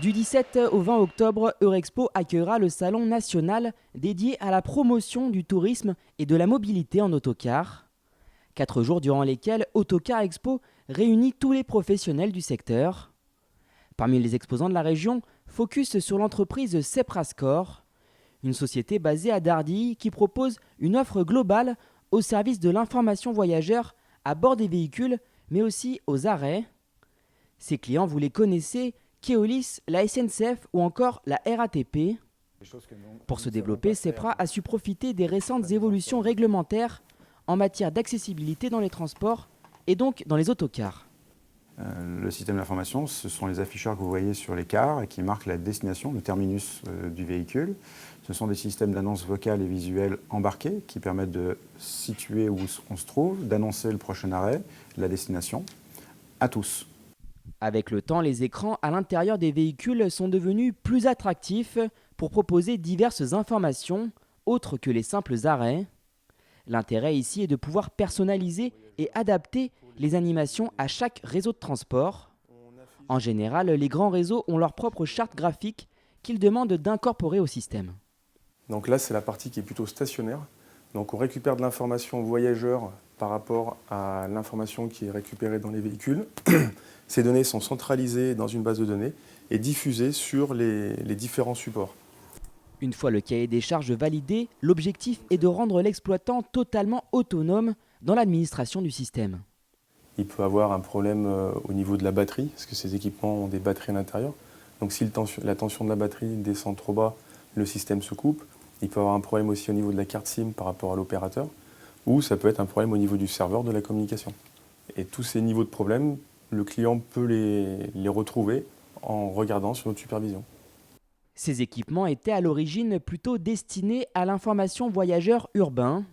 Du 17 au 20 octobre, Eurexpo accueillera le salon national dédié à la promotion du tourisme et de la mobilité en autocar. 4 jours durant lesquels Autocar Expo réunit tous les professionnels du secteur. Parmi les exposants de la région, focus sur l'entreprise Seprascor, une société basée à Dardilly qui propose une offre globale au service de l'information voyageur à bord des véhicules, mais aussi aux arrêts. Ses clients, vous les connaissez, Keolis, la SNCF ou encore la RATP. Pour se développer, Sepra a su profiter des récentes évolutions réglementaires en matière d'accessibilité dans les transports et donc dans les autocars. Le système d'information, ce sont les afficheurs que vous voyez sur les cars et qui marquent la destination, le terminus du véhicule. Ce sont des systèmes d'annonce vocale et visuelle embarqués qui permettent de situer où on se trouve, d'annoncer le prochain arrêt, la destination, à tous. Avec le temps, les écrans à l'intérieur des véhicules sont devenus plus attractifs pour proposer diverses informations autres que les simples arrêts. L'intérêt ici est de pouvoir personnaliser et adapter les animations à chaque réseau de transport. En général, les grands réseaux ont leur propre charte graphique qu'ils demandent d'incorporer au système. Donc là, c'est la partie qui est plutôt stationnaire. Donc on récupère de l'information voyageur par rapport à l'information qui est récupérée dans les véhicules. Ces données sont centralisées dans une base de données et diffusées sur les différents supports. Une fois le cahier des charges validé, l'objectif est de rendre l'exploitant totalement autonome dans l'administration du système. Il peut avoir un problème au niveau de la batterie, parce que ces équipements ont des batteries à l'intérieur. Donc si la tension de la batterie descend trop bas, le système se coupe. Il peut avoir un problème aussi au niveau de la carte SIM par rapport à l'opérateur, ou ça peut être un problème au niveau du serveur de la communication. Et tous ces niveaux de problèmes, le client peut les retrouver en regardant sur notre supervision. Ces équipements étaient à l'origine plutôt destinés à l'information voyageur urbain.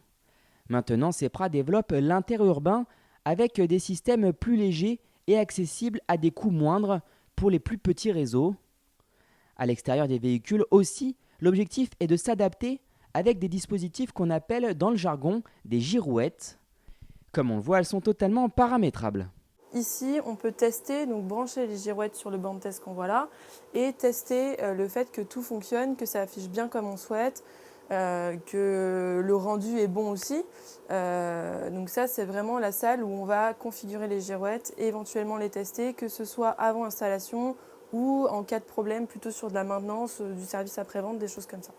Maintenant, Sepra développe l'interurbain avec des systèmes plus légers et accessibles à des coûts moindres pour les plus petits réseaux. À l'extérieur des véhicules aussi, l'objectif est de s'adapter avec des dispositifs qu'on appelle dans le jargon des girouettes. Comme on le voit, elles sont totalement paramétrables. Ici, on peut tester, donc brancher les girouettes sur le banc de test qu'on voit là et tester le fait que tout fonctionne, que ça affiche bien comme on souhaite, que le rendu est bon aussi. Donc ça, c'est vraiment la salle où on va configurer les girouettes et éventuellement les tester, que ce soit avant installation ou en cas de problème, plutôt sur de la maintenance, du service après-vente, des choses comme ça.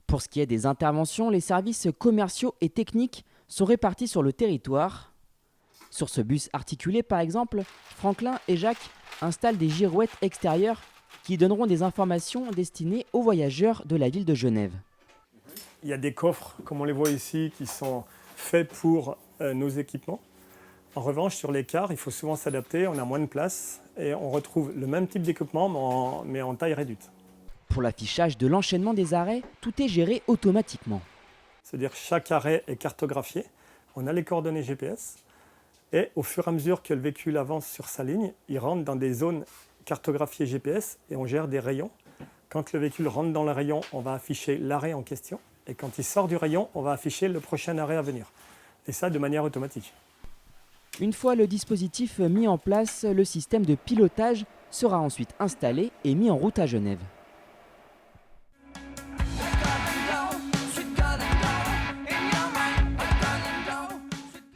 Pour ce qui est des interventions, les services commerciaux et techniques sont répartis sur le territoire. Sur ce bus articulé, par exemple, Franklin et Jacques installent des girouettes extérieures qui donneront des informations destinées aux voyageurs de la ville de Genève. Il y a des coffres, comme on les voit ici, qui sont faits pour nos équipements. En revanche, sur les cars, il faut souvent s'adapter, on a moins de place et on retrouve le même type d'équipement, mais en taille réduite. Pour l'affichage de l'enchaînement des arrêts, tout est géré automatiquement. C'est-à-dire que chaque arrêt est cartographié, on a les coordonnées GPS et au fur et à mesure que le véhicule avance sur sa ligne, il rentre dans des zones cartographiées GPS et on gère des rayons. Quand le véhicule rentre dans le rayon, on va afficher l'arrêt en question et quand il sort du rayon, on va afficher le prochain arrêt à venir. Et ça de manière automatique. Une fois le dispositif mis en place, le système de pilotage sera ensuite installé et mis en route à Genève.